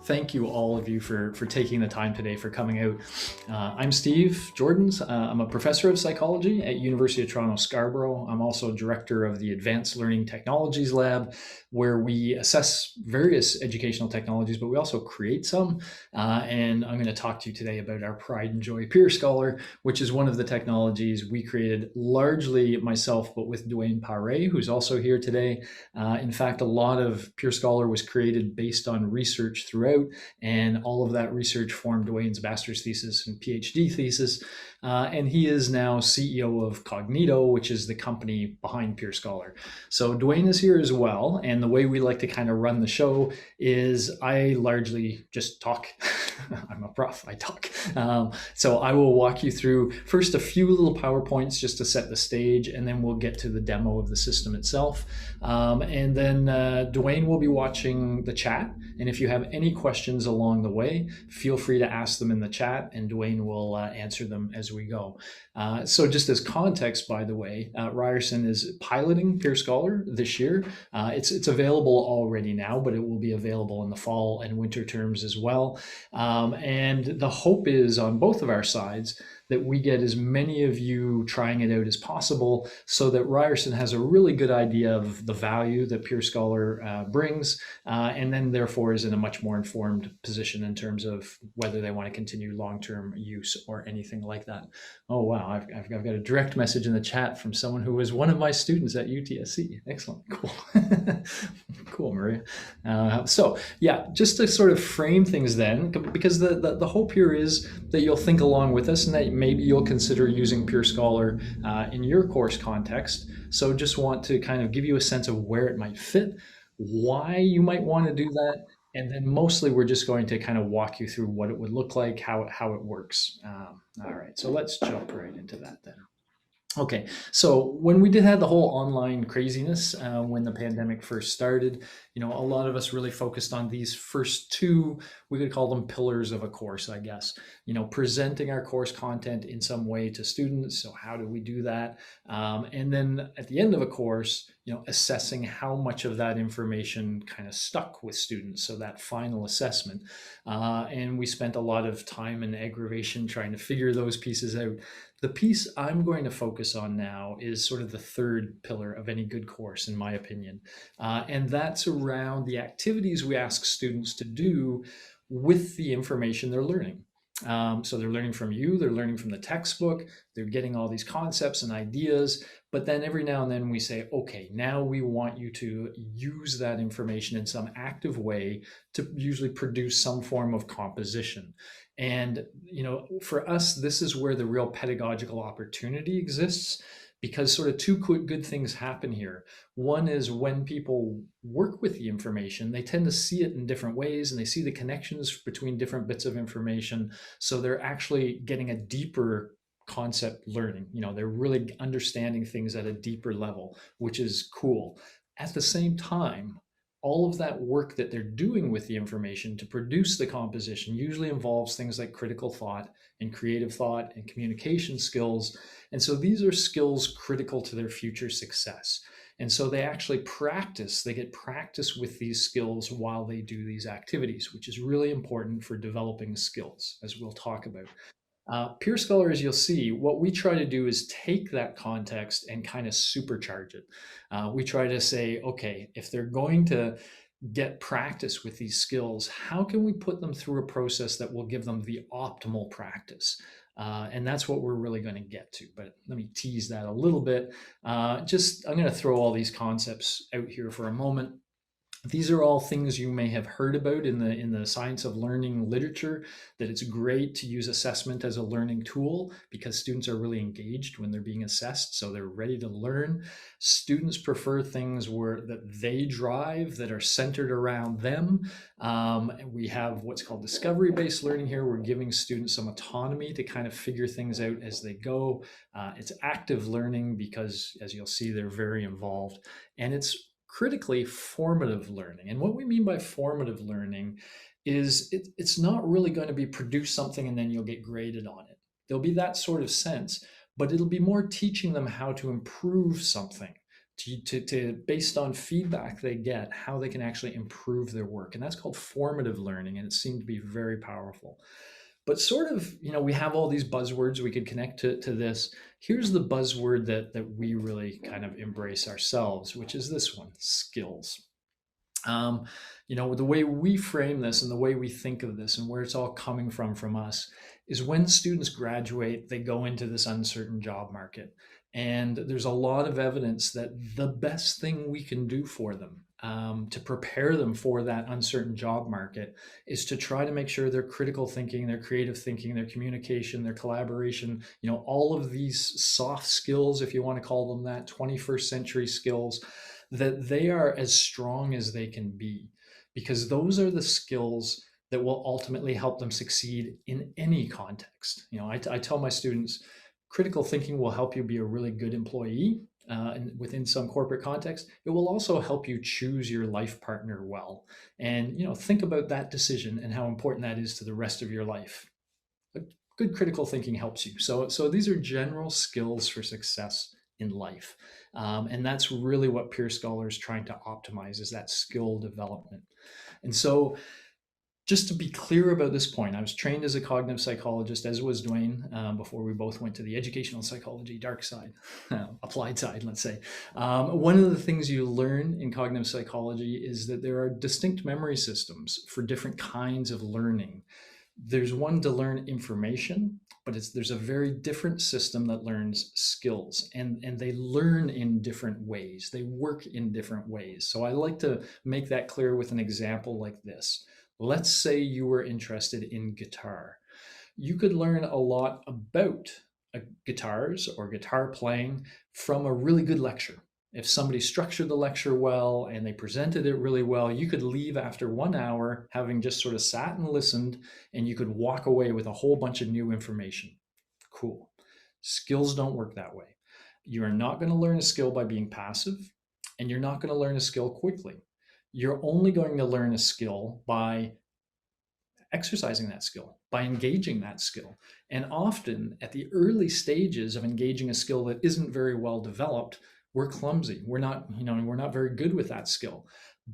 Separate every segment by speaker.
Speaker 1: thank you all of you for taking the time today, for coming out. I'm Steve Joordens. I'm a professor of psychology at University of Toronto, Scarborough. I'm also director of the Advanced Learning Technologies Lab, where we assess various educational technologies, but we also create some. And I'm going to talk to you today about our pride and joy PeerScholar, which is one of the technologies we created largely myself, but with Dwayne Paré, who's also here today. In fact, a lot of PeerScholar was created based on research throughout, and all of that research formed Dwayne's master's thesis and Ph.D. thesis. And he is now CEO of Cognito, which is the company behind PeerScholar. So Dwayne is here as well. And the way we like to kind of run the show is I largely just talk. I'm a prof, I talk. So I will walk you through first a few little PowerPoints just to set the stage, and then we'll get to the demo of the system itself. And then Dwayne will be watching the chat. And if you have any questions along the way, feel free to ask them in the chat, and Dwayne will answer them as we go. So just as context, by the way, Ryerson is piloting PeerScholar this year. It's available already now, but it will be available in the fall and winter terms as well. And the hope is on both of our sides that we get as many of you trying it out as possible, so that Ryerson has a really good idea of the value that PeerScholar brings, and then therefore is in a much more informed position in terms of whether they want to continue long-term use or anything like that. Oh, wow, I've got a direct message in the chat from someone who was one of my students at UTSC. Excellent, cool. Cool, Maria. So yeah, just to sort of frame things then, because the hope here is that you'll think along with us, and that maybe you'll consider using PeerScholar in your course context. So just want to kind of give you a sense of where it might fit, why you might want to do that, and then mostly we're just going to kind of walk you through what it would look like, how it works. All right, so let's jump right into that then. Okay, so when we did have the whole online craziness when the pandemic first started, a lot of us really focused on these first two, we could call them pillars of a course, I guess. Presenting our course content in some way to students. So how do we do that? And then at the end of a course, assessing how much of that information kind of stuck with students. So that final assessment. And we spent a lot of time and aggravation trying to figure those pieces out. The piece I'm going to focus on now is sort of the third pillar of any good course, in my opinion. And that's around the activities we ask students to do with the information they're learning. So they're learning from you, they're learning from the textbook, they're getting all these concepts and ideas, but then every now and then we say, okay, now we want you to use that information in some active way to usually produce some form of composition. And, for us, this is where the real pedagogical opportunity exists, because sort of two good things happen here. One is when people work with the information, they tend to see it in different ways, and they see the connections between different bits of information. So they're actually getting a deeper concept learning. They're really understanding things at a deeper level, which is cool. At the same time, all of that work that they're doing with the information to produce the composition usually involves things like critical thought and creative thought and communication skills. And so these are skills critical to their future success. And so they actually they get practice with these skills while they do these activities, which is really important for developing skills, as we'll talk about. PeerScholar, as you'll see, what we try to do is take that context and kind of supercharge it. We try to say, okay, if they're going to get practice with these skills, how can we put them through a process that will give them the optimal practice? And that's what we're really going to get to. But let me tease that a little bit. I'm going to throw all these concepts out here for a moment. These are all things you may have heard about in the science of learning literature, that it's great to use assessment as a learning tool because students are really engaged when they're being assessed, so they're ready to learn. Students prefer things that they drive, that are centered around them. We have what's called discovery-based learning here. We're giving students some autonomy to kind of figure things out as they go. It's active learning because, as you'll see, they're very involved. And it's critically formative learning. And what we mean by formative learning is it's not really going to be produce something and then you'll get graded on it. There'll be that sort of sense, but it'll be more teaching them how to improve something, based on feedback they get, how they can actually improve their work. And that's called formative learning, and it seemed to be very powerful. But sort of, we have all these buzzwords we could connect to this. Here's the buzzword that we really kind of embrace ourselves, which is this one: skills. Um, the way we frame this and the way we think of this and where it's all coming from us is when students graduate, they go into this uncertain job market. And there's a lot of evidence that the best thing we can do for them to prepare them for that uncertain job market is to try to make sure their critical thinking, their creative thinking, their communication, their collaboration, all of these soft skills, if you want to call them that, 21st century skills, that they are as strong as they can be, because those are the skills that will ultimately help them succeed in any context. I tell my students, critical thinking will help you be a really good employee and within some corporate context. It will also help you choose your life partner well. And think about that decision and how important that is to the rest of your life. Good critical thinking helps you. So these are general skills for success in life. And that's really what PeerScholar is trying to optimize, is that skill development. And so just to be clear about this point, I was trained as a cognitive psychologist, as was Dwayne, before we both went to the educational psychology dark side, applied side, let's say. One of the things you learn in cognitive psychology is that there are distinct memory systems for different kinds of learning. There's one to learn information, but there's a very different system that learns skills, and they learn in different ways. They work in different ways. So I like to make that clear with an example like this. Let's say you were interested in guitar. You could learn a lot about guitars or guitar playing from a really good lecture. If somebody structured the lecture well and they presented it really well, you could leave after 1 hour having just sort of sat and listened, and you could walk away with a whole bunch of new information. Cool. Skills don't work that way. You are not going to learn a skill by being passive, and you're not going to learn a skill quickly. You're only going to learn a skill by exercising that skill, by engaging that skill. And often at the early stages of engaging a skill that isn't very well developed, we're clumsy. We're not very good with that skill.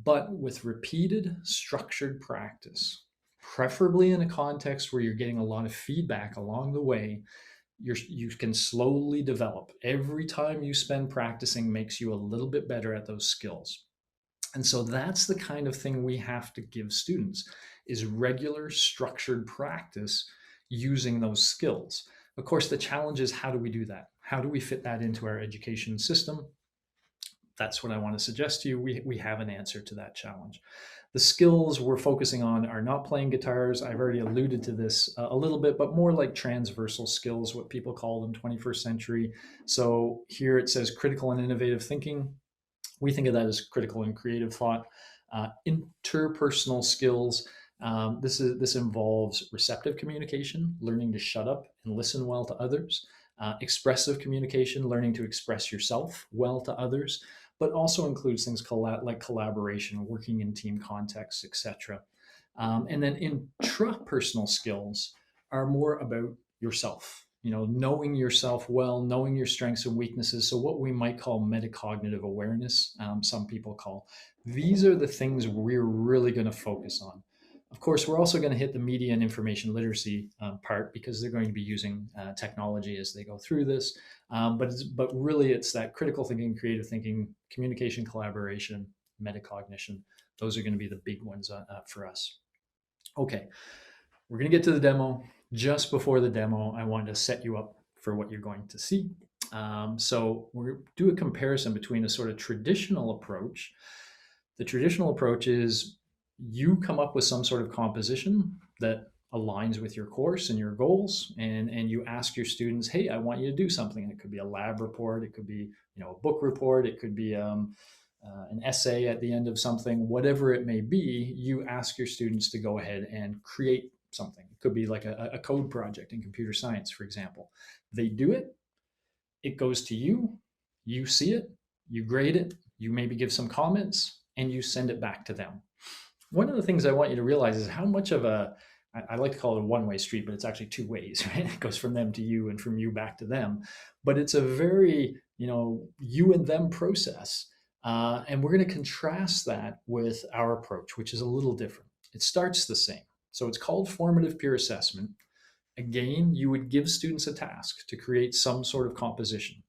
Speaker 1: But with repeated structured practice, preferably in a context where you're getting a lot of feedback along the way, you can slowly develop. Every time you spend practicing makes you a little bit better at those skills. And so that's the kind of thing we have to give students, is regular structured practice using those skills. Of course, the challenge is, how do we do that? How do we fit that into our education system? That's what I want to suggest to you. We have an answer to that challenge. The skills we're focusing on are not playing guitars. I've already alluded to this a little bit, but more like transversal skills, what people call them, 21st century. So here it says critical and innovative thinking. We think of that as critical and creative thought. Interpersonal skills. This involves receptive communication, learning to shut up and listen well to others. Expressive communication, learning to express yourself well to others, but also includes things like collaboration, working in team contexts, etc. And then intrapersonal skills are more about yourself, knowing yourself well, knowing your strengths and weaknesses. So what we might call metacognitive awareness, some people call. These are the things we're really going to focus on. Of course, we're also going to hit the media and information literacy part, because they're going to be using technology as they go through this. But really, it's that critical thinking, creative thinking, communication, collaboration, metacognition. Those are going to be the big ones for us. Okay, we're going to get to the demo. Just before the demo, I wanted to set you up for what you're going to see. So we're going to do a comparison between a sort of traditional approach. The traditional approach is you come up with some sort of composition that aligns with your course and your goals, and you ask your students, hey, I want you to do something. It could be a lab report, it could be a book report, it could be an essay at the end of something, whatever it may be. You ask your students to go ahead and create something. It could be like a code project in computer science, for example. They do it, it goes to you, you see it, you grade it, you maybe give some comments, and you send it back to them. One of the things I want you to realize is how much of a I like to call it a one-way street, but it's actually two ways, right? It goes from them to you and from you back to them. But it's a very, you and them process. And we're going to contrast that with our approach, which is a little different. It starts the same. So it's called formative peer assessment. Again, you would give students a task to create some sort of composition.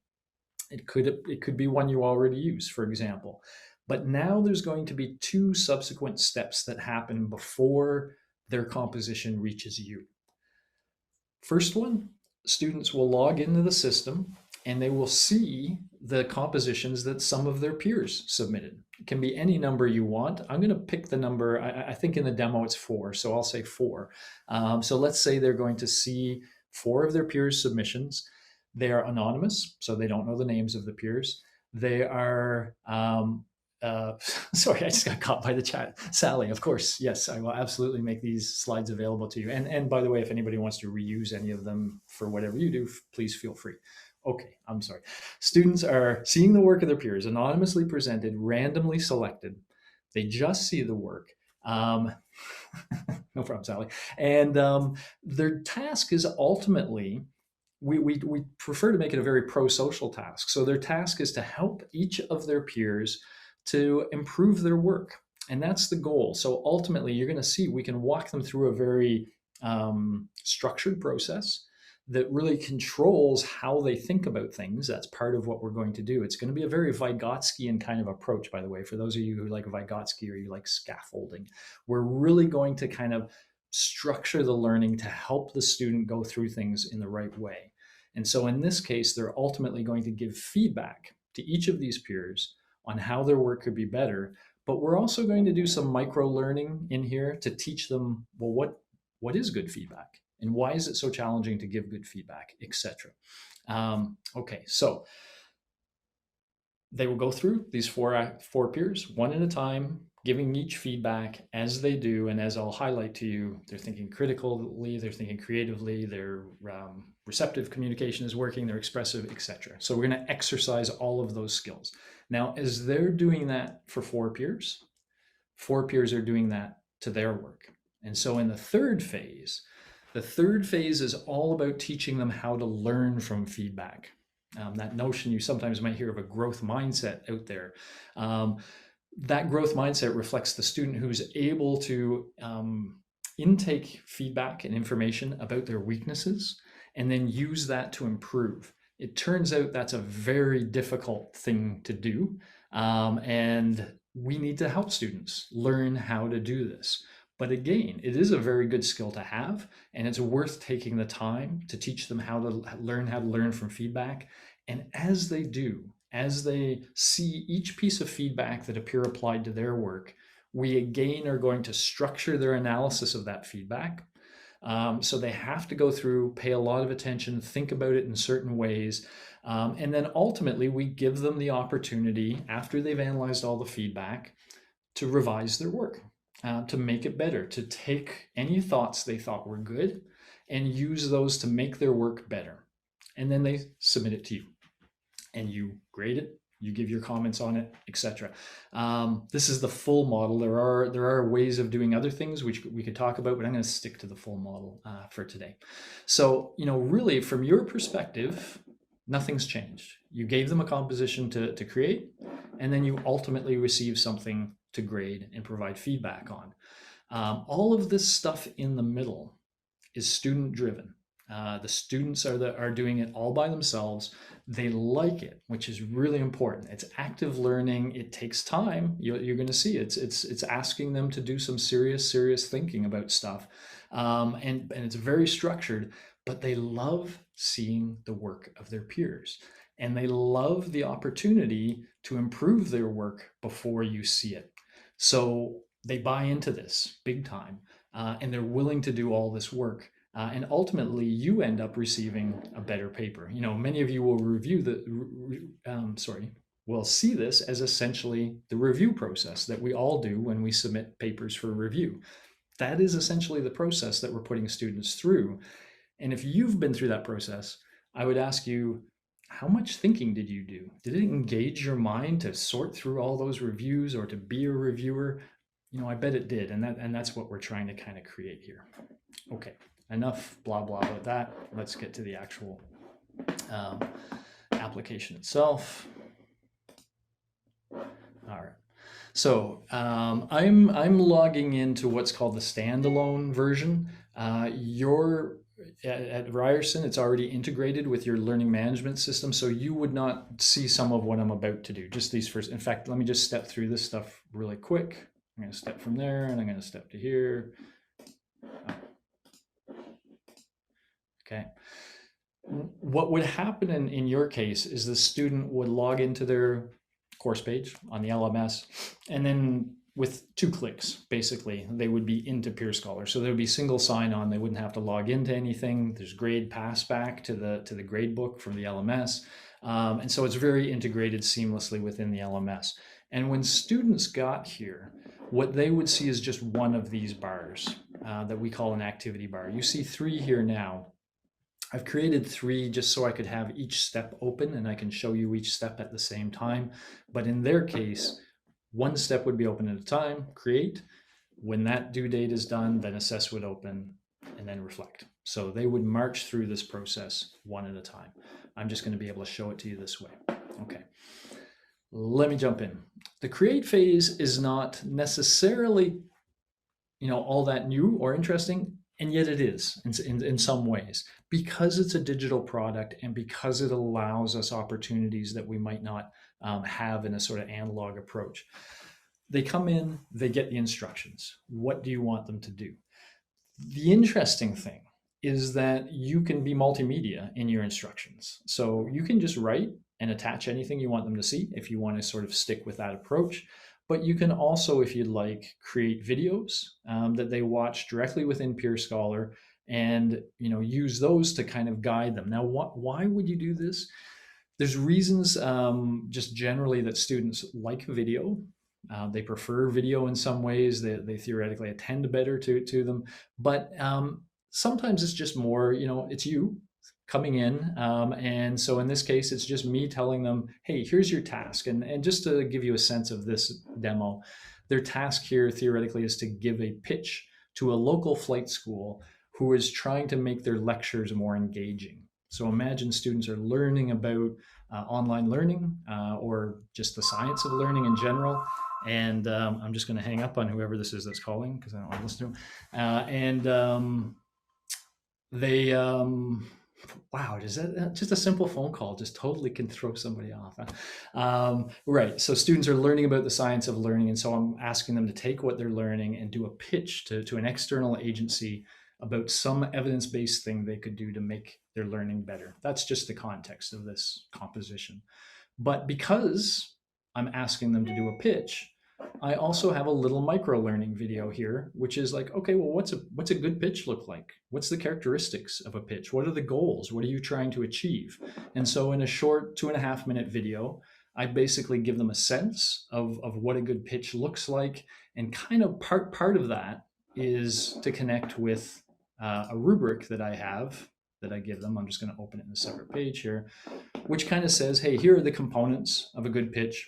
Speaker 1: It could be one you already use, for example. But now there's going to be two subsequent steps that happen before their composition reaches you. First one, students will log into the system and they will see the compositions that some of their peers submitted. It can be any number you want. I'm going to pick the number, I think in the demo it's 4, so I'll say 4. So let's say they're going to see 4 of their peers' submissions. They are anonymous, so they don't know the names of the peers. They are sorry, I just got caught by the chat. Sally, of course, yes, I will absolutely make these slides available to you. And by the way, if anybody wants to reuse any of them for whatever you do, please feel free. Okay, I'm sorry. Students are seeing the work of their peers, anonymously presented, randomly selected. They just see the work. No problem, Sally. And their task is ultimately, we prefer to make it a very pro-social task. So their task is to help each of their peers to improve their work. And that's the goal. So ultimately, you're going to see we can walk them through a very structured process that really controls how they think about things. That's part of what we're going to do. It's going to be a very Vygotskian kind of approach, by the way, for those of you who like Vygotsky or you like scaffolding. We're really going to kind of structure the learning to help the student go through things in the right way. And so in this case, they're ultimately going to give feedback to each of these peers on how their work could be better. But we're also going to do some micro learning in here to teach them, well, what is good feedback? And why is it so challenging to give good feedback, etc. Okay, so they will go through these four peers, one at a time, giving each feedback as they do. And as I'll highlight to you, they're thinking critically, they're thinking creatively, their receptive communication is working, they're expressive, etc. So we're going to exercise all of those skills. Now, as they're doing that for 4 peers are doing that to their work. And so in the third phase is all about teaching them how to learn from feedback. That notion you sometimes might hear of a growth mindset out there. That growth mindset reflects the student who's able to intake feedback and information about their weaknesses and then use that to improve. It turns out that's a very difficult thing to do. And we need to help students learn how to do this. But again, it is a very good skill to have, and it's worth taking the time to teach them how to learn from feedback. And as they do, as they see each piece of feedback that a peer applied to their work, we again are going to structure their analysis of that feedback. So they have to go through, pay a lot of attention, think about it in certain ways. And then ultimately, we give them the opportunity, after they've analyzed all the feedback, to revise their work. To make it better, to take any thoughts they thought were good and use those to make their work better. And then they submit it to you and you grade it, you give your comments on it, etc. This is the full model. There are ways of doing other things which we could talk about, but I'm going to stick to the full model for today. So, really from your perspective, nothing's changed. You gave them a composition to create, and then you ultimately receive something to grade and provide feedback on. All of this stuff in the middle is student driven. The students are doing it all by themselves. They like it, which is really important. It's active learning. It takes time. You're going to see it's asking them to do some serious thinking about stuff, and it's very structured. But they love seeing the work of their peers, and they love the opportunity to improve their work before you see it. So they buy into this big time, and they're willing to do all this work. And ultimately, you end up receiving a better paper. Many of you will will see this as essentially the review process that we all do when we submit papers for review. That is essentially the process that we're putting students through. And if you've been through that process, I would ask you, how much thinking did you do? Did it engage your mind to sort through all those reviews or to be a reviewer? I bet it did. And that's what we're trying to kind of create here. Okay, enough blah blah about that. Let's get to the actual um, application itself. All right. So I'm logging into what's called the standalone version. Your at Ryerson, it's already integrated with your learning management system, so you would not see some of what I'm about to do. Just these first. In fact, let me just step through this stuff really quick. I'm going to step from there, and I'm going to step to here. Okay. What would happen in your case is the student would log into their course page on the LMS, and then with 2 clicks, basically, they would be into PeerScholar. So there would be single sign-on. They wouldn't have to log into anything. There's grade pass back to the grade book from the LMS. And so it's very integrated seamlessly within the LMS. And when students got here, what they would see is just one of these bars that we call an activity bar. You see 3 here now. I've created 3 just so I could have each step open and I can show you each step at the same time. But in their case, 1 step would be open at a time, create. When that due date is done, then assess would open and then reflect. So they would march through this process 1 at a time. I'm just going to be able to show it to you this way. Okay. Let me jump in. The create phase is not necessarily, all that new or interesting. And yet it is in some ways, because it's a digital product and because it allows us opportunities that we might not have in a sort of analog approach. They come in, they get the instructions. What do you want them to do? The interesting thing is that you can be multimedia in your instructions. So you can just write and attach anything you want them to see if you want to sort of stick with that approach. But you can also, if you'd like, create videos that they watch directly within PeerScholar and use those to kind of guide them. Now, why would you do this? There's reasons just generally that students like video. They prefer video in some ways. They theoretically attend better to them. But sometimes it's just more, it's you coming in. And so in this case, it's just me telling them, hey, here's your task. And just to give you a sense of this demo, their task here theoretically is to give a pitch to a local flight school who is trying to make their lectures more engaging. So imagine students are learning about online learning or just the science of learning in general. And I'm just going to hang up on whoever this is that's calling because I don't want to listen to them. They wow, is that just a simple phone call just totally can throw somebody off. Right, so students are learning about the science of learning, and so I'm asking them to take what they're learning and do a pitch to an external agency about some evidence-based thing they could do to make their learning better. That's just the context of this composition. But because I'm asking them to do a pitch, I also have a little micro learning video here, which is like, okay, well, what's a good pitch look like? What's the characteristics of a pitch? What are the goals? What are you trying to achieve? And so in a short 2.5-minute video, I basically give them a sense of what a good pitch looks like. And kind of part of that is to connect with a rubric that I have that I give them. I'm just going to open it in a separate page here, which kind of says, hey, here are the components of a good pitch.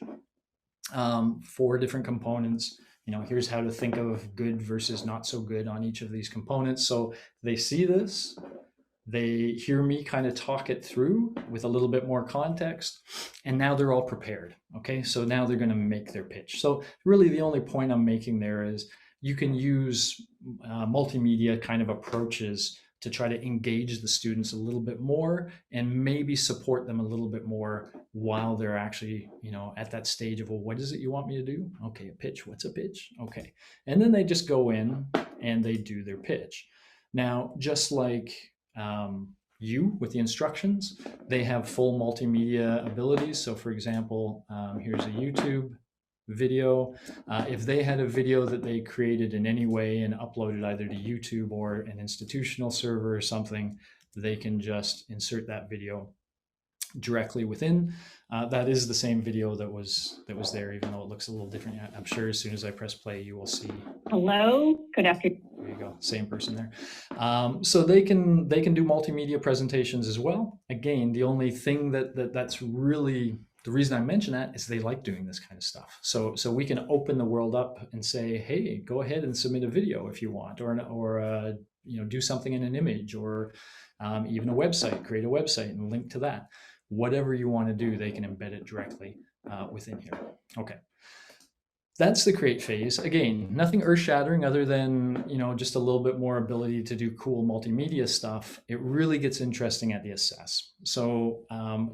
Speaker 1: 4 different components. Here's how to think of good versus not so good on each of these components. So they see this, they hear me kind of talk it through with a little bit more context, and now they're all prepared. Okay, so now they're going to make their pitch. So really the only point I'm making there is you can use multimedia kind of approaches to try to engage the students a little bit more and maybe support them a little bit more while they're actually, at that stage of, well, what is it you want me to do? Okay, a pitch. What's a pitch? Okay. And then they just go in and they do their pitch. Now, just like you with the instructions, they have full multimedia abilities. So for example, here's a YouTube video. If they had a video that they created in any way and uploaded either to YouTube or an institutional server or something, they can just insert that video directly within. That is the same video that was there, even though it looks a little different. I'm sure as soon as I press play, you will see.
Speaker 2: Hello, good afternoon.
Speaker 1: There you go, same person there. So they can do multimedia presentations as well. Again, the only thing that's really the reason I mention that is they like doing this kind of stuff. So we can open the world up and say, hey, go ahead and submit a video if you want, or do something in an image, or even a website, create a website and link to that. Whatever you want to do, they can embed it directly within here. Okay. That's the create phase. Again, nothing earth-shattering other than, just a little bit more ability to do cool multimedia stuff. It really gets interesting at the assess. So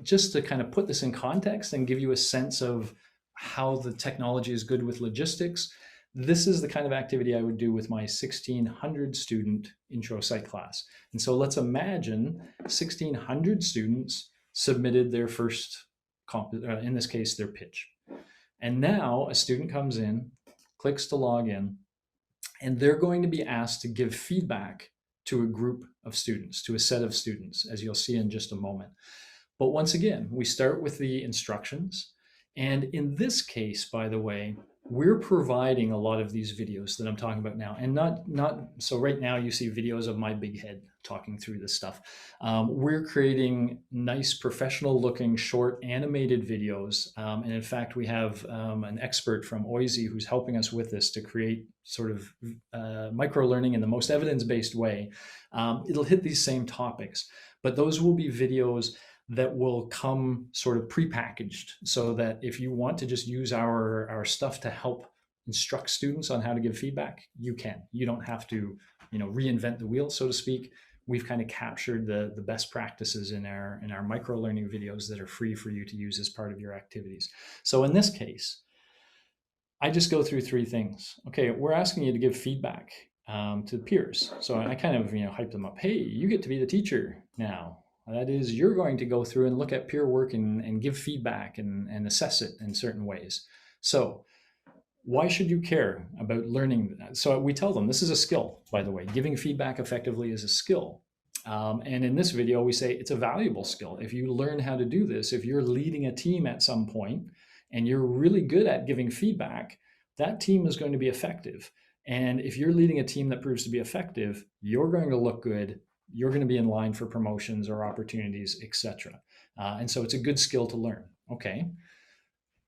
Speaker 1: just to kind of put this in context and give you a sense of how the technology is good with logistics, this is the kind of activity I would do with my 1,600 student intro psych class. And so let's imagine 1,600 students submitted their first, in this case, their pitch. And now a student comes in, clicks to log in, and they're going to be asked to give feedback to a group of students, to a set of students, as you'll see in just a moment. But once again, we start with the instructions. And in this case, by the way, we're providing a lot of these videos that I'm talking about now, and not so right now you see videos of my big head talking through this stuff. We're creating nice professional looking short animated videos. And in fact, we have an expert from OISE who's helping us with this to create sort of micro-learning in the most evidence-based way. It'll hit these same topics, but those will be videos that will come sort of prepackaged, so that if you want to just use our stuff to help instruct students on how to give feedback, you can. You don't have to, reinvent the wheel, so to speak. We've kind of captured the best practices in our micro learning videos that are free for you to use as part of your activities. So in this case, I just go through three things. Okay, we're asking you to give feedback to the peers. So I kind of hype them up. Hey, you get to be the teacher now. That is, you're going to go through and look at peer work and give feedback and assess it in certain ways. So why should you care about learning that? So we tell them this is a skill, by the way. Giving feedback effectively is a skill. And in this video, we say it's a valuable skill. If you learn how to do this, if you're leading a team at some point and you're really good at giving feedback, that team is going to be effective. And if you're leading a team that proves to be effective, you're going to look good. You're going to be in line for promotions or opportunities, etc. And so it's a good skill to learn. Okay.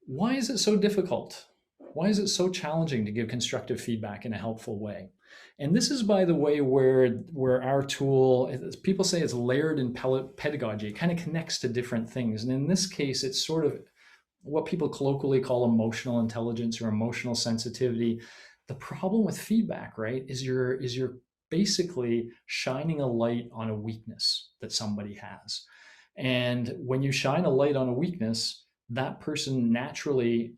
Speaker 1: Why is it so difficult? Why is it so challenging to give constructive feedback in a helpful way? And this is, by the way, where our tool, people say it's layered in pedagogy. It kind of connects to different things. And in this case, it's sort of what people colloquially call emotional intelligence or emotional sensitivity. The problem with feedback, right, is you're basically shining a light on a weakness that somebody has. And when you shine a light on a weakness, that person naturally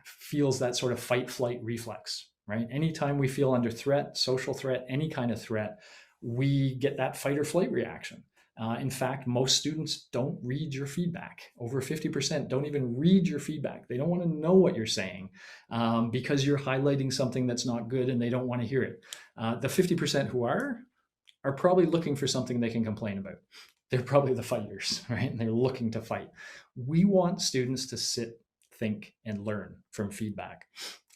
Speaker 1: feels that sort of fight flight reflex, right? Anytime we feel under threat, social threat, any kind of threat, we get that fight or flight reaction. In fact, most students don't read your feedback. Over 50% don't even read your feedback. They don't want to know what you're saying because you're highlighting something that's not good and they don't want to hear it. The 50% who are probably looking for something they can complain about. They're probably the fighters, right? And they're looking to fight. We want students to sit, think, and learn from feedback.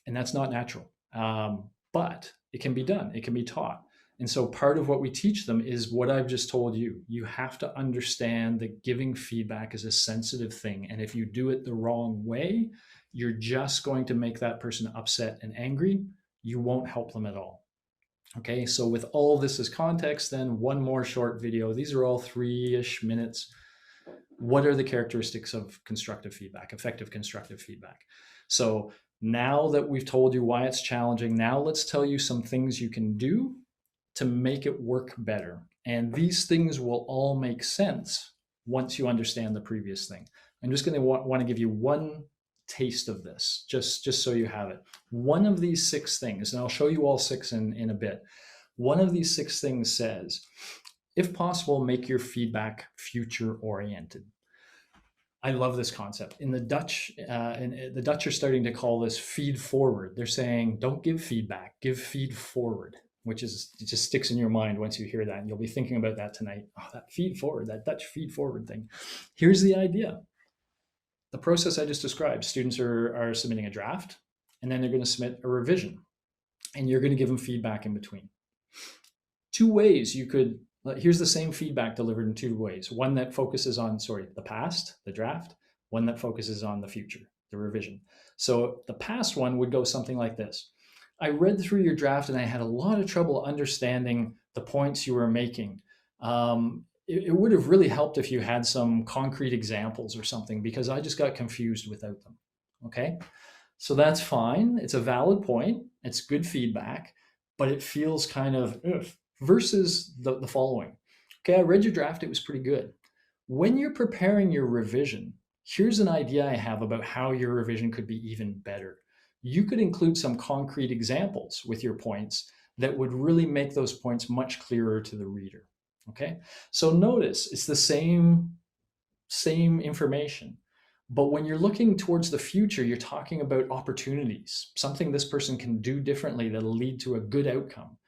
Speaker 1: And that's not natural. But it can be done. It can be taught. And so part of what we teach them is what I've just told you. You have to understand that giving feedback is a sensitive thing. And if you do it the wrong way, you're just going to make that person upset and angry. You won't help them at all. Okay, so with all this as context, then one more short video. These are all 3-ish minutes. What are the characteristics of constructive feedback, effective constructive feedback? So now that we've told you why it's challenging, now let's tell you some things you can do to make it work better. And these things will all make sense once you understand the previous thing. I'm just going to want to give you one taste of this, just so you have it. One of these 6 things, and I'll show you all 6 in a bit. One of these 6 things says, if possible, make your feedback future oriented. I love this concept. In the Dutch, and the Dutch are starting to call this feed forward. They're saying, don't give feedback, give feed forward, which is, it just sticks in your mind once you hear that. And you'll be thinking about that tonight. Oh, that feed forward, that Dutch feed forward thing. Here's the idea. The process I just described, students are submitting a draft, and then they're going to submit a revision, and you're going to give them feedback in between. 2 ways you could, here's the same feedback delivered in 2 ways. One that focuses on, the past, the draft, one that focuses on the future, the revision. So the past one would go something like this. I read through your draft and I had a lot of trouble understanding the points you were making. It would have really helped if you had some concrete examples or something because I just got confused without them. Okay, so that's fine. It's a valid point. It's good feedback, but it feels kind of ugh, versus the following. Okay, I read your draft. It was pretty good. When you're preparing your revision, here's an idea I have about how your revision could be even better. You could include some concrete examples with your points that would really make those points much clearer to the reader. Okay, so notice it's the same information. But when you're looking towards the future, you're talking about opportunities, something this person can do differently that'll lead to a good outcome.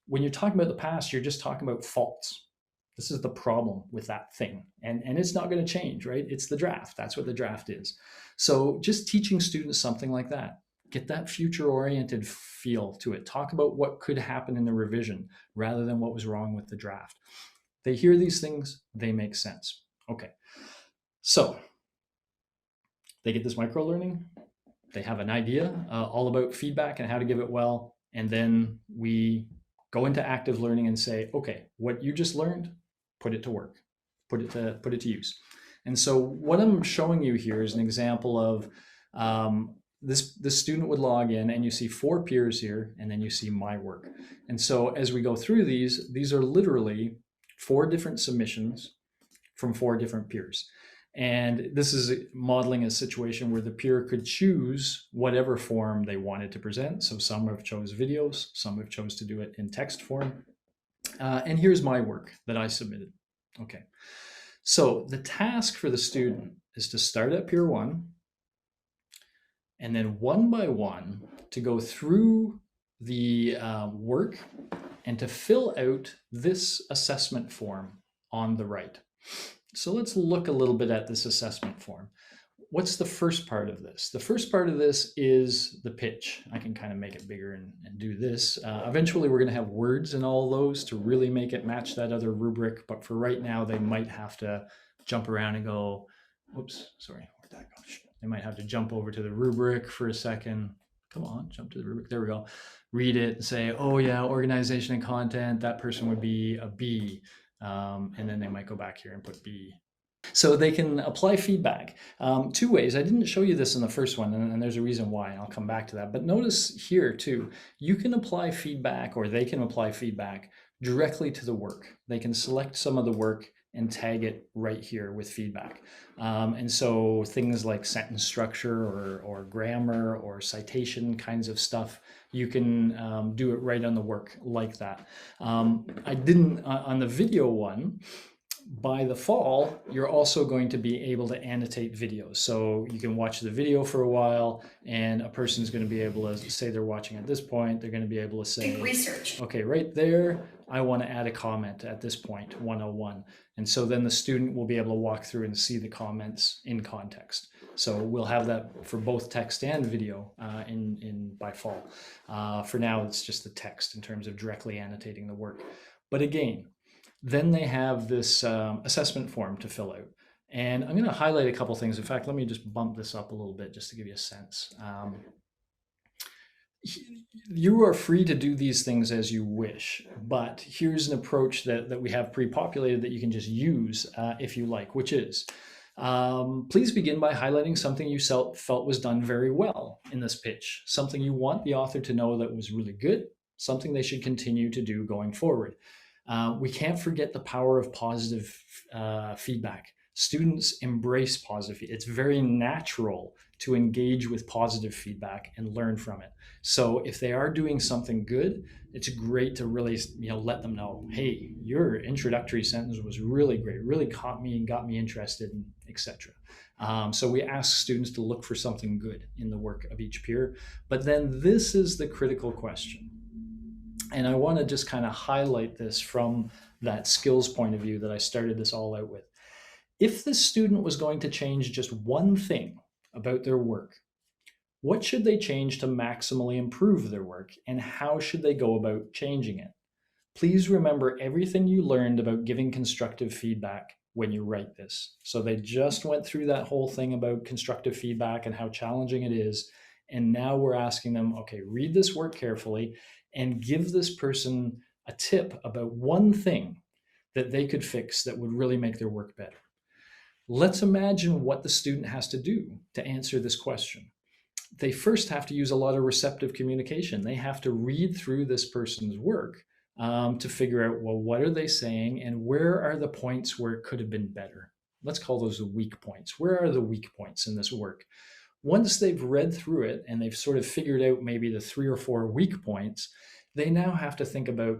Speaker 1: When you're talking about the past, you're just talking about faults. This is the problem with that thing. And it's not going to change, right? It's the draft. That's what the draft is. So just teaching students something like that. Get that future oriented feel to it. Talk about what could happen in the revision rather than what was wrong with the draft. They hear these things, they make sense. Okay. So they get this micro learning. They have an idea all about feedback and how to give it well. And then we go into active learning and say, okay, what you just learned, put it to work, put it to use. And so what I'm showing you here is an example of this student would log in and you see 4 peers here, and then you see my work. And so as we go through these are literally 4 different submissions from 4 different peers. And this is modeling a situation where the peer could choose whatever form they wanted to present. So some have chose videos, some have chose to do it in text form. And here's my work that I submitted. Okay, so the task for the student is to start at peer 1, and then one by one to go through the work and to fill out this assessment form on the right. So let's look a little bit at this assessment form. What's the first part of this? The first part of this is the pitch. I can kind of make it bigger and do this. Eventually, we're going to have words in all those to really make it match that other rubric. But for right now, they might have to jump around and go, oops, sorry, where'd that go? They might have to jump over to the rubric for a second. Come on, jump to the rubric. There we go. Read it and say, oh yeah, organization and content, that person would be a B. And then they might go back here and put B. So they can apply feedback 2 ways. I didn't show you this in the first one, and there's a reason why, and I'll come back to that. But notice here too, you can apply feedback, or they can apply feedback directly to the work. They can select some of the work and tag it right here with feedback. And so things like sentence structure or grammar or citation kinds of stuff, you can do it right on the work like that. I didn't, on the video one, by the fall, you're also going to be able to annotate videos. So you can watch the video for a while, and a person's going to be able to say they're watching at this point. They're going to be able to say, research. Okay, right there, I want to add a comment at this point, 101. And so then the student will be able to walk through and see the comments in context. So we'll have that for both text and video by fall. For now, it's just the text in terms of directly annotating the work. But again, then they have this assessment form to fill out. And I'm going to highlight a couple things. In fact, let me just bump this up a little bit just to give you a sense. You are free to do these things as you wish, but here's an approach that we have pre-populated that you can just use if you like, which is, please begin by highlighting something you felt was done very well in this pitch, something you want the author to know that was really good, something they should continue to do going forward. We can't forget the power of positive feedback. Students embrace positive feedback. It's very natural to engage with positive feedback and learn from it. So if they are doing something good, it's great to really, let them know, hey, your introductory sentence was really great, really caught me and got me interested, etc. So we ask students to look for something good in the work of each peer. But then this is the critical question. And I want to just kind of highlight this from that skills point of view that I started this all out with. If the student was going to change just one thing about their work, what should they change to maximally improve their work, and how should they go about changing it? Please remember everything you learned about giving constructive feedback when you write this. So they just went through that whole thing about constructive feedback and how challenging it is. And now we're asking them, okay, read this work carefully and give this person a tip about one thing that they could fix that would really make their work better. Let's imagine what the student has to do to answer this question. They first have to use a lot of receptive communication. They have to read through this person's work to figure out, well, what are they saying and where are the points where it could have been better? Let's call those the weak points. Where are the weak points in this work? Once they've read through it and they've sort of figured out maybe the 3 or 4 weak points, they now have to think about,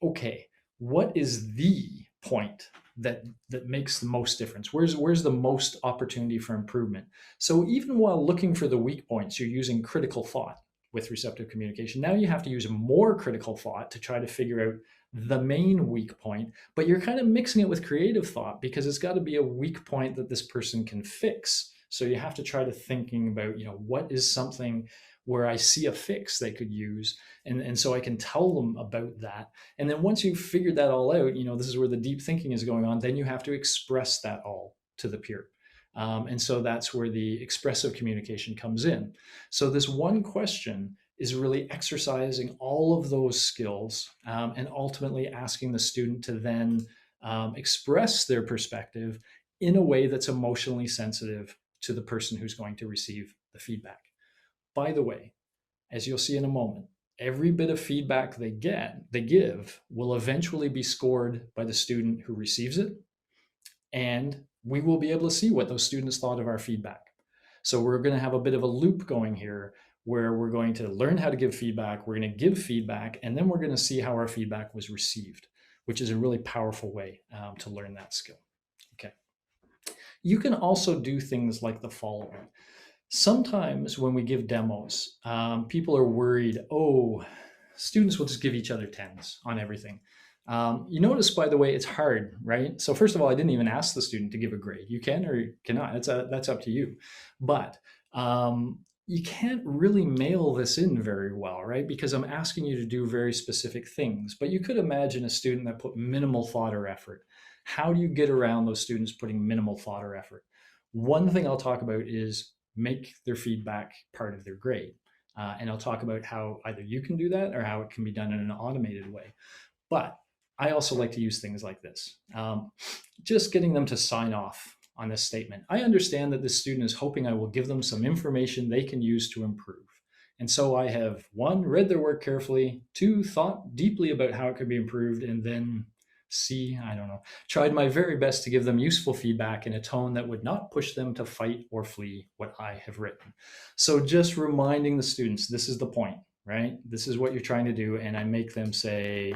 Speaker 1: okay, what is the point that makes the most difference? Where's the most opportunity for improvement? So even while looking for the weak points, you're using critical thought with receptive communication. Now you have to use more critical thought to try to figure out the main weak point, but you're kind of mixing it with creative thought because it's got to be a weak point that this person can fix. So you have to try to thinking about, what is something where I see a fix they could use. And so I can tell them about that. And then once you've figured that all out, this is where the deep thinking is going on, then you have to express that all to the peer. And so that's where the expressive communication comes in. So this one question is really exercising all of those skills and ultimately asking the student to then express their perspective in a way that's emotionally sensitive to the person who's going to receive the feedback. By the way, as you'll see in a moment, every bit of feedback they give will eventually be scored by the student who receives it, and we will be able to see what those students thought of our feedback. So we're going to have a bit of a loop going here where we're going to learn how to give feedback, we're going to give feedback, and then we're going to see how our feedback was received, which is a really powerful way to learn that skill. Okay. You can also do things like the following. Sometimes when we give demos, people are worried, students will just give each other 10s on everything. You notice, by the way, it's hard, right? So first of all, I didn't even ask the student to give a grade. You can or you cannot. That's up to you. But you can't really mail this in very well, right? Because I'm asking you to do very specific things. But you could imagine a student that put minimal thought or effort. How do you get around those students putting minimal thought or effort? One thing I'll talk about is make their feedback part of their grade. And I'll talk about how either you can do that or how it can be done in an automated way. But I also like to use things like this. Just getting them to sign off on this statement. I understand that this student is hoping I will give them some information they can use to improve. And so I have 1, read their work carefully, 2, thought deeply about how it could be improved, and then C, tried my very best to give them useful feedback in a tone that would not push them to fight or flee what I have written. So just reminding the students, this is the point, right? This is what you're trying to do. And I make them say,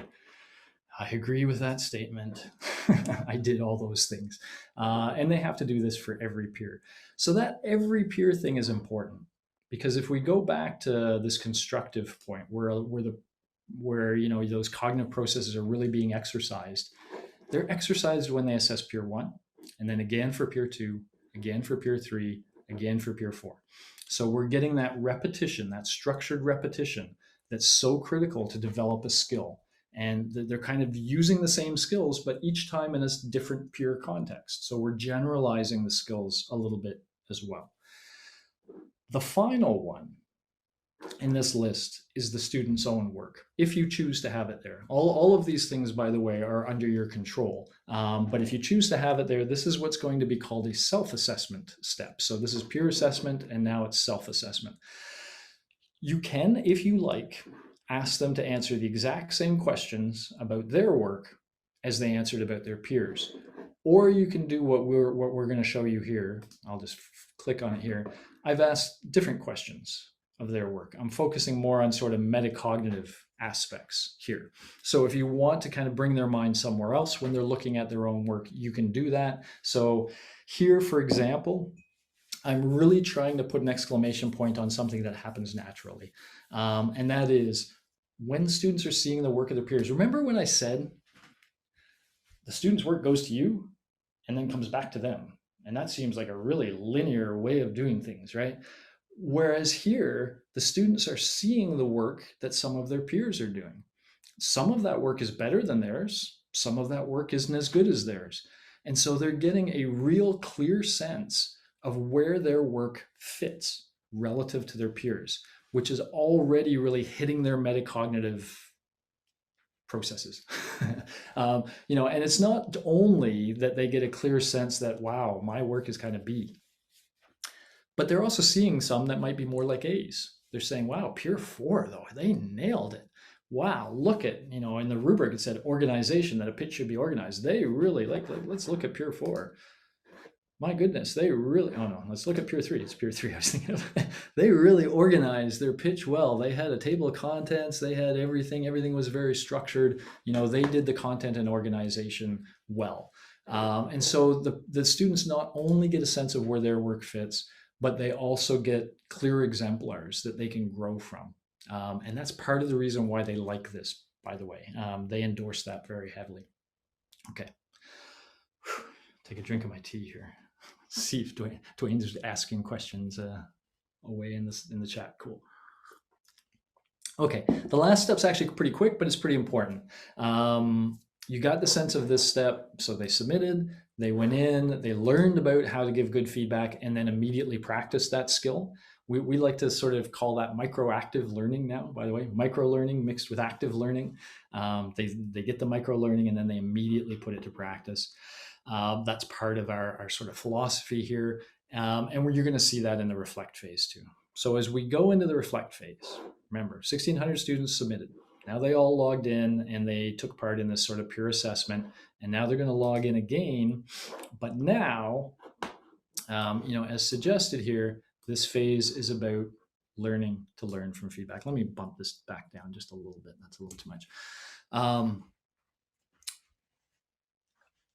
Speaker 1: I agree with that statement. I did all those things. And they have to do this for every peer. So that every peer thing is important, because if we go back to this constructive point where those cognitive processes are really being exercised, they're exercised when they assess peer 1, and then again for peer 2, again for peer 3, again for peer 4. So we're getting that repetition, that structured repetition that's so critical to develop a skill. And they're kind of using the same skills, but each time in a different peer context. So we're generalizing the skills a little bit as well. The final one in this list is the student's own work, if you choose to have it there. All of these things, by the way, are under your control. But if you choose to have it there, this is what's going to be called a self-assessment step. So this is peer assessment, and now it's self-assessment. You can, if you like, ask them to answer the exact same questions about their work as they answered about their peers. Or you can do what we're going to show you here. I'll just click on it here. I've asked different questions of their work. I'm focusing more on sort of metacognitive aspects here. So if you want to kind of bring their mind somewhere else when they're looking at their own work, you can do that. So here, for example, I'm really trying to put an exclamation point on something that happens naturally. And that is when students are seeing the work of their peers. Remember when I said the student's work goes to you and then comes back to them? And that seems like a really linear way of doing things, right? Whereas here, the students are seeing the work that some of their peers are doing. Some of that work is better than theirs. Some of that work isn't as good as theirs. And so they're getting a real clear sense of where their work fits, relative to their peers, which is already really hitting their metacognitive processes. And it's not only that they get a clear sense that, wow, my work is kind of B, but they're also seeing some that might be more like A's. They're saying, wow, peer 4 though, they nailed it. Wow, look at, in the rubric it said organization, that a pitch should be organized. They really let's look at peer 4. My goodness, they really, oh no, let's look at peer 3. It's peer 3 I was thinking of. They really organized their pitch well. They had a table of contents, they had everything was very structured. They did the content and organization well. And so the students not only get a sense of where their work fits, but they also get clear exemplars that they can grow from. And that's part of the reason why they like this, by the way. They endorse that very heavily. Okay. Take a drink of my tea here. See if Dwayne's asking questions away in the chat. Cool. Okay, the last step's actually pretty quick, but it's pretty important. You got the sense of this step. So they submitted, they went in, they learned about how to give good feedback, and then immediately practiced that skill. We like to sort of call that micro-active learning now, by the way, micro-learning mixed with active learning. They get the micro-learning and then they immediately put it to practice. That's part of our sort of philosophy here. And you're going to see that in the reflect phase too. So as we go into the reflect phase, remember, 1,600 students submitted. Now they all logged in and they took part in this sort of peer assessment. And now they're going to log in again. But now, as suggested here, this phase is about learning to learn from feedback. Let me bump this back down just a little bit. That's a little too much.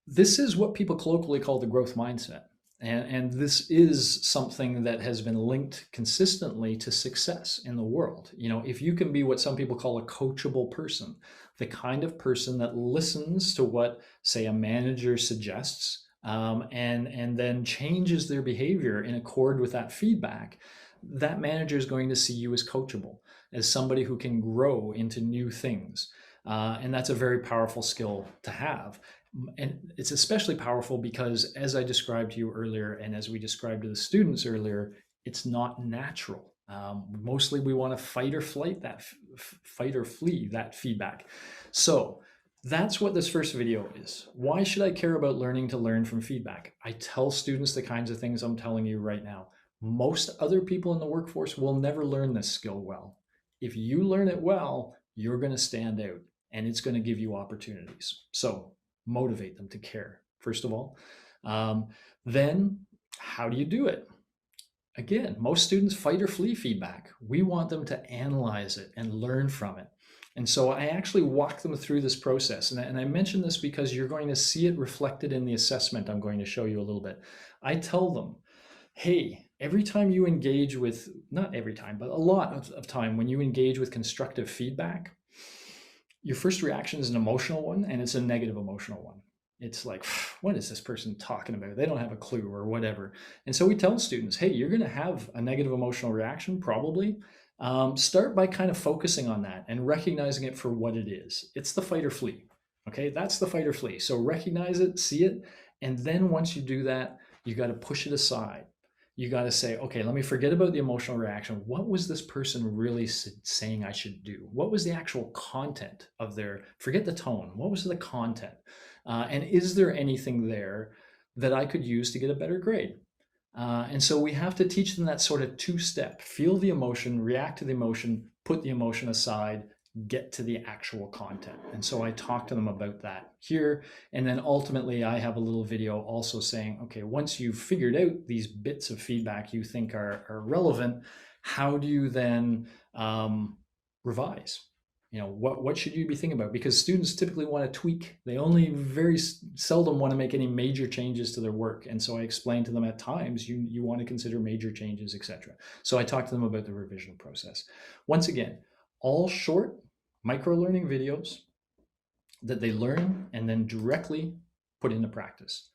Speaker 1: This is what people colloquially call the growth mindset. And this is something that has been linked consistently to success in the world. If you can be what some people call a coachable person, the kind of person that listens to what, say, a manager suggests, and then changes their behavior in accord with that feedback, that manager is going to see you as coachable, as somebody who can grow into new things. And that's a very powerful skill to have. And it's especially powerful because, as I described to you earlier, and as we described to the students earlier, it's not natural. Mostly we want to fight or flee that feedback. So that's what this first video is. Why should I care about learning to learn from feedback? I tell students the kinds of things I'm telling you right now. Most other people in the workforce will never learn this skill well. If you learn it well, you're going to stand out and it's going to give you opportunities. So motivate them to care, first of all. Then how do you do it? Again, most students fight or flee feedback. We want them to analyze it and learn from it. And so I actually walk them through this process. And I mention this because you're going to see it reflected in the assessment I'm going to show you a little bit. I tell them, hey, every time you engage with, not every time, but a lot of time when you engage with constructive feedback, your first reaction is an emotional one, and it's a negative emotional one. It's like, what is this person talking about? They don't have a clue or whatever. And so we tell students, hey, you're going to have a negative emotional reaction, probably. Start by kind of focusing on that and recognizing it for what it is. It's the fight or flee. Okay, that's the fight or flee. So recognize it, see it, and then once you do that, you got to push it aside. You got to say, okay, let me forget about the emotional reaction. What was this person really saying I should do? What was the actual content of forget the tone. What was the content? And is there anything there that I could use to get a better grade? And so we have to teach them that sort of two-step: feel the emotion, react to the emotion, put the emotion aside, get to the actual content. And so I talk to them about that here. And then ultimately I have a little video also saying, okay, once you've figured out these bits of feedback you think are relevant, how do you then revise? What should you be thinking about? Because students typically want to tweak. They only very seldom want to make any major changes to their work. And so I explain to them at times, you want to consider major changes, etc. So I talk to them about the revision process. Once again, all short micro-learning videos that they learn and then directly put into practice.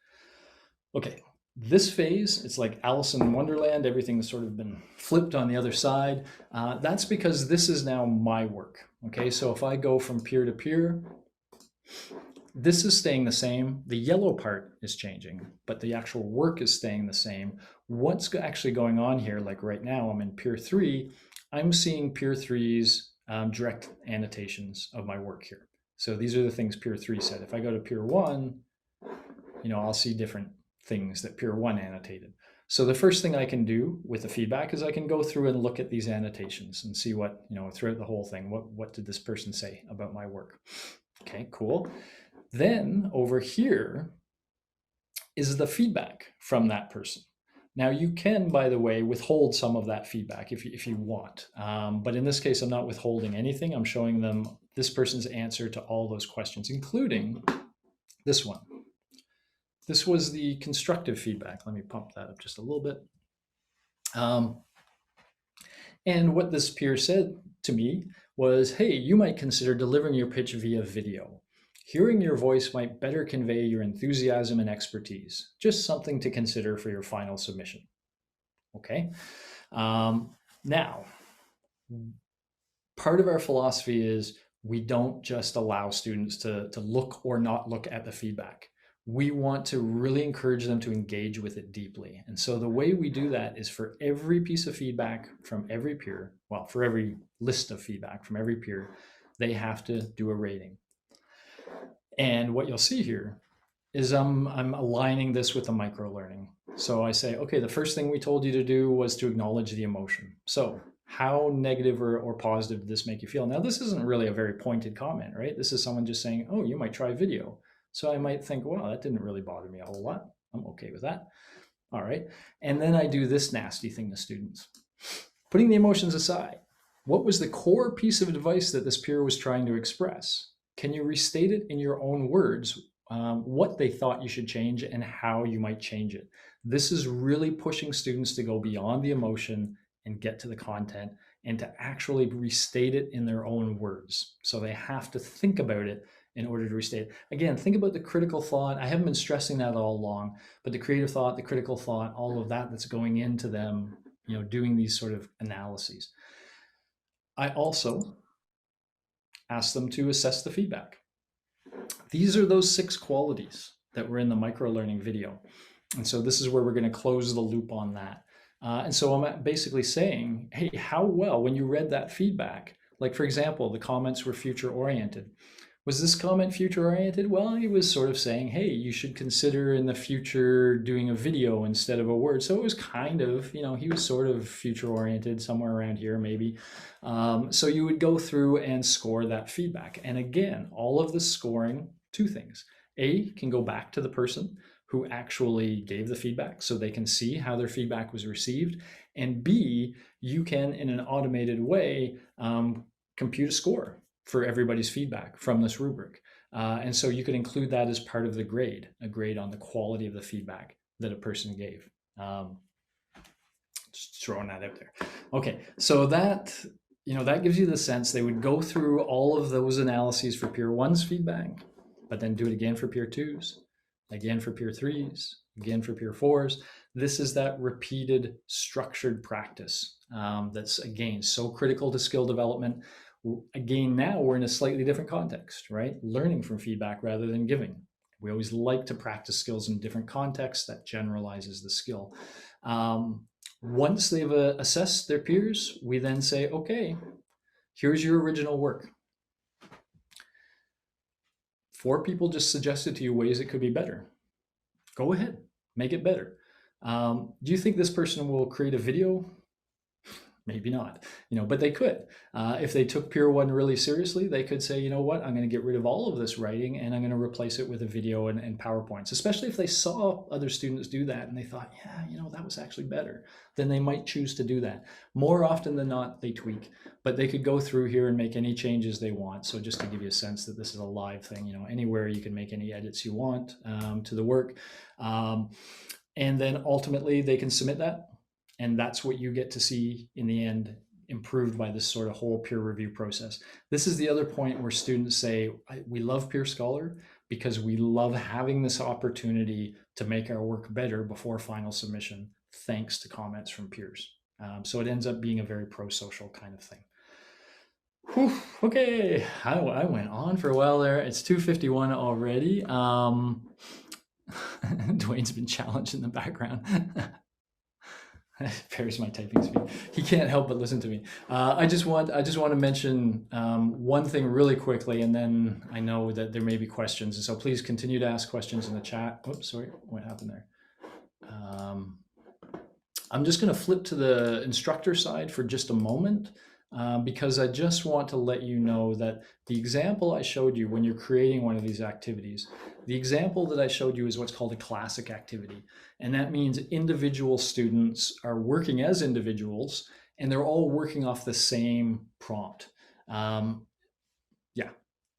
Speaker 1: Okay, this phase, it's like Alice in Wonderland. Everything's sort of been flipped on the other side. That's because this is now my work. Okay, so if I go from peer to peer, this is staying the same. The yellow part is changing, but the actual work is staying the same. What's actually going on here, like right now, I'm in Peer 3, I'm seeing Peer 3's direct annotations of my work here. So these are the things Peer 3 said. If I go to Peer 1, I'll see different things that Peer 1 annotated. So the first thing I can do with the feedback is I can go through and look at these annotations and see what, throughout the whole thing, what did this person say about my work? Okay, cool. Then over here is the feedback from that person. Now you can, by the way, withhold some of that feedback if you want. But in this case, I'm not withholding anything. I'm showing them this person's answer to all those questions, including this one. This was the constructive feedback. Let me pump that up just a little bit. And what this peer said to me was, hey, you might consider delivering your pitch via video. Hearing your voice might better convey your enthusiasm and expertise. Just something to consider for your final submission. Okay. Now, part of our philosophy is we don't just allow students to look or not look at the feedback. We want to really encourage them to engage with it deeply. And so the way we do that is for every piece of feedback from every peer, well, for every list of feedback from every peer, they have to do a rating. And what you'll see here is I'm aligning this with the micro-learning. So I say, okay, the first thing we told you to do was to acknowledge the emotion. So how negative or positive did this make you feel? Now, this isn't really a very pointed comment, right? This is someone just saying, oh, you might try video. So I might think, wow, that didn't really bother me a whole lot. I'm okay with that. All right. And then I do this nasty thing to students. Putting the emotions aside, what was the core piece of advice that this peer was trying to express? Can you restate it in your own words, what they thought you should change and how you might change it? This is really pushing students to go beyond the emotion and get to the content and to actually restate it in their own words. So they have to think about it in order to restate it. Again, think about the critical thought. I haven't been stressing that all along, but the creative thought, the critical thought, all of that that's going into them, doing these sort of analyses. I also ask them to assess the feedback. These are those 6 qualities that were in the micro-learning video. And so this is where we're going to close the loop on that. And so I'm basically saying, hey, how well, when you read that feedback, like for example, the comments were future-oriented. Was this comment future-oriented? Well, he was sort of saying, hey, you should consider in the future doing a video instead of a word. So it was kind of, he was sort of future-oriented, somewhere around here maybe. So you would go through and score that feedback. And again, all of the scoring, 2 things. A, can go back to the person who actually gave the feedback so they can see how their feedback was received. And B, you can, in an automated way, compute a score for everybody's feedback from this rubric. And so you could include that as part of the grade, a grade on the quality of the feedback that a person gave. Just throwing that out there. Okay, so that, that gives you the sense they would go through all of those analyses for Peer 1's feedback, but then do it again for Peer 2's, again for Peer 3's, again for Peer 4's. This is that repeated structured practice that's, again, so critical to skill development. Again, now we're in a slightly different context, right? Learning from feedback rather than giving. We always like to practice skills in different contexts. That generalizes the skill. Once they've assessed their peers, we then say, okay, here's your original work. 4 people just suggested to you ways it could be better. Go ahead, make it better. Do you think this person will create a video? Maybe not, but they could. If they took Peer 1 really seriously, they could say, you know what, I'm going to get rid of all of this writing and I'm going to replace it with a video and PowerPoints, especially if they saw other students do that and they thought, yeah, that was actually better. Then they might choose to do that. More often than not, they tweak, but they could go through here and make any changes they want. So just to give you a sense that this is a live thing, anywhere you can make any edits you want to the work. And then ultimately they can submit that. And that's what you get to see in the end, improved by this sort of whole peer review process. This is the other point where students say, we love PeerScholar because we love having this opportunity to make our work better before final submission, thanks to comments from peers. So it ends up being a very pro-social kind of thing. Whew, okay, I went on for a while there. It's 2:51 already. Dwayne's been challenged in the background. Paris my typing speed. He can't help but listen to me. I just want to mention one thing really quickly, and then I know that there may be questions, and so please continue to ask questions in the chat. Oops, sorry, what happened there? Um, I'm just going to flip to the instructor side for just a moment, because I just want to let you know that the example I showed you when you're creating one of these activities, the example that I showed you is what's called a classic activity. And that means individual students are working as individuals and they're all working off the same prompt. Um, yeah.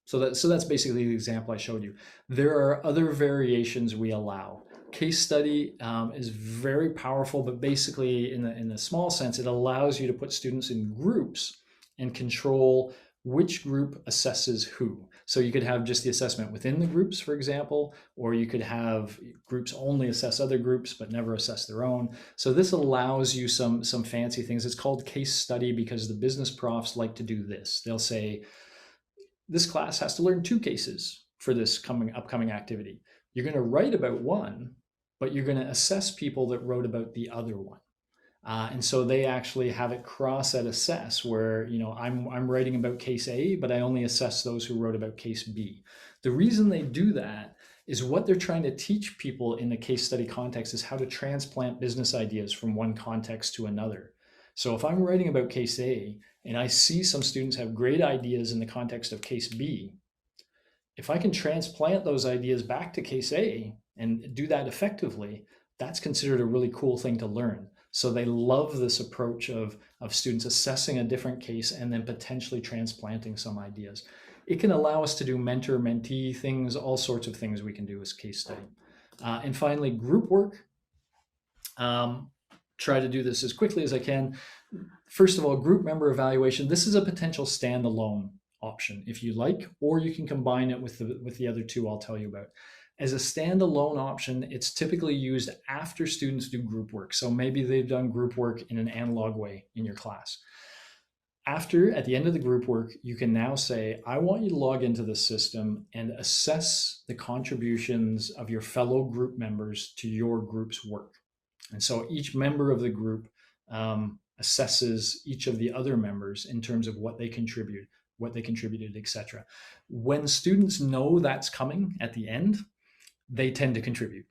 Speaker 1: So that's basically the example I showed you. There are other variations we allow. Case study is very powerful, but basically in the small sense, it allows you to put students in groups and control which group assesses who. So you could have just the assessment within the groups, for example, or you could have groups only assess other groups but never assess their own. So this allows you some fancy things. It's called case study because the business profs like to do this. They'll say, this class has to learn 2 cases for this upcoming activity. You're going to write about one, but you're going to assess people that wrote about the other one. And so they actually have it cross at assess where, I'm writing about case A, but I only assess those who wrote about case B. The reason they do that is what they're trying to teach people in the case study context is how to transplant business ideas from one context to another. So if I'm writing about case A and I see some students have great ideas in the context of case B, if I can transplant those ideas back to case A and do that effectively, that's considered a really cool thing to learn. So they love this approach of students assessing a different case and then potentially transplanting some ideas. It can allow us to do mentor-mentee things, all sorts of things we can do as case study. And finally, group work. Try to do this as quickly as I can. First of all, group member evaluation. This is a potential standalone option if you like, or you can combine it with the other two I'll tell you about. As a standalone option, it's typically used after students do group work. So maybe they've done group work in an analog way in your class. At the end of the group work, you can now say, I want you to log into the system and assess the contributions of your fellow group members to your group's work. And so each member of the group assesses each of the other members in terms of what they contributed, etc. When students know that's coming at the end, they tend to contribute.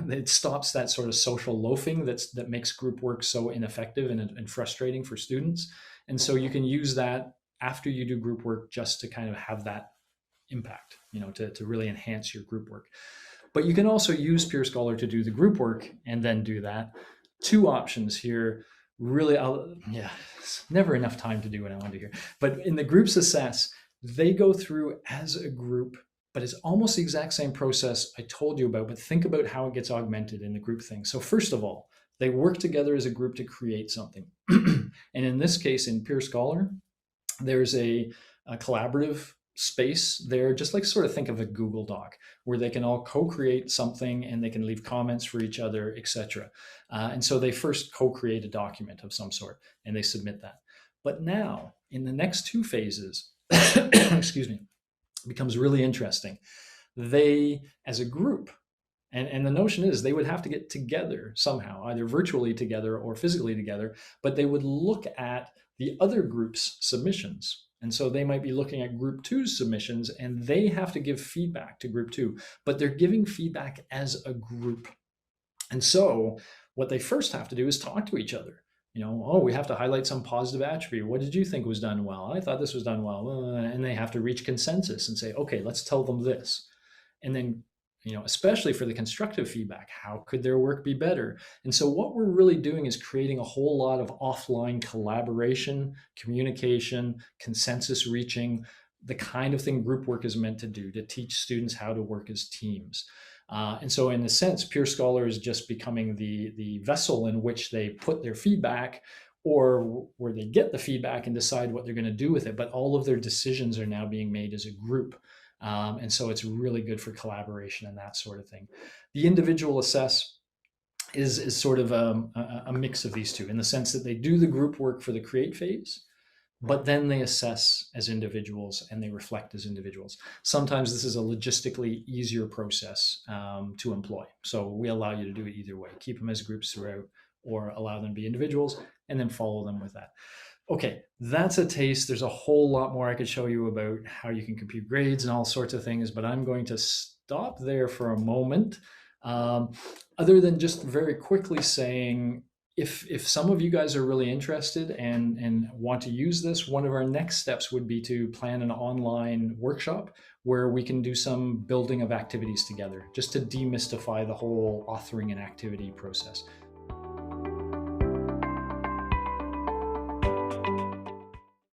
Speaker 1: It stops that sort of social loafing that makes group work so ineffective and frustrating for students. And so you can use that after you do group work just to kind of have that impact, to really enhance your group work. But you can also use PeerScholar to do the group work and then do that. 2 options here. Really, it's never enough time to do what I want to hear. But in the groups assess, they go through as a group, but it's almost the exact same process I told you about, but think about how it gets augmented in the group thing. So first of all, they work together as a group to create something. And in this case, in PeerScholar, there's a collaborative space there, just like sort of think of a Google Doc where they can all co-create something and they can leave comments for each other, etc. And so they first co-create a document of some sort and they submit that. But now in the next 2 phases, excuse me, it becomes really interesting. They, as a group, and the notion is they would have to get together somehow, either virtually together or physically together, but they would look at the other group's submissions. And so they might be looking at group 2's submissions and they have to give feedback to group 2, but they're giving feedback as a group. And so what they first have to do is talk to each other. We have to highlight some positive attribute. What did you think was done well? I thought this was done well. And they have to reach consensus and say, okay, let's tell them this. And then, especially for the constructive feedback, how could their work be better? And so what we're really doing is creating a whole lot of offline collaboration, communication, consensus reaching, the kind of thing group work is meant to do, to teach students how to work as teams. And so in a sense, PeerScholar is just becoming the vessel in which they put their feedback or where they get the feedback and decide what they're going to do with it. But all of their decisions are now being made as a group. And so it's really good for collaboration and that sort of thing. The individual assess is sort of a mix of these two in the sense that they do the group work for the create phase, but then they assess as individuals and they reflect as individuals. Sometimes this is a logistically easier process to employ. So we allow you to do it either way, keep them as groups throughout or allow them to be individuals and then follow them with that. Okay, that's a taste. There's a whole lot more I could show you about how you can compute grades and all sorts of things, but I'm going to stop there for a moment. Other than just very quickly saying, if some of you guys are really interested and want to use this, one of our next steps would be to plan an online workshop where we can do some building of activities together, just to demystify the whole authoring and activity process.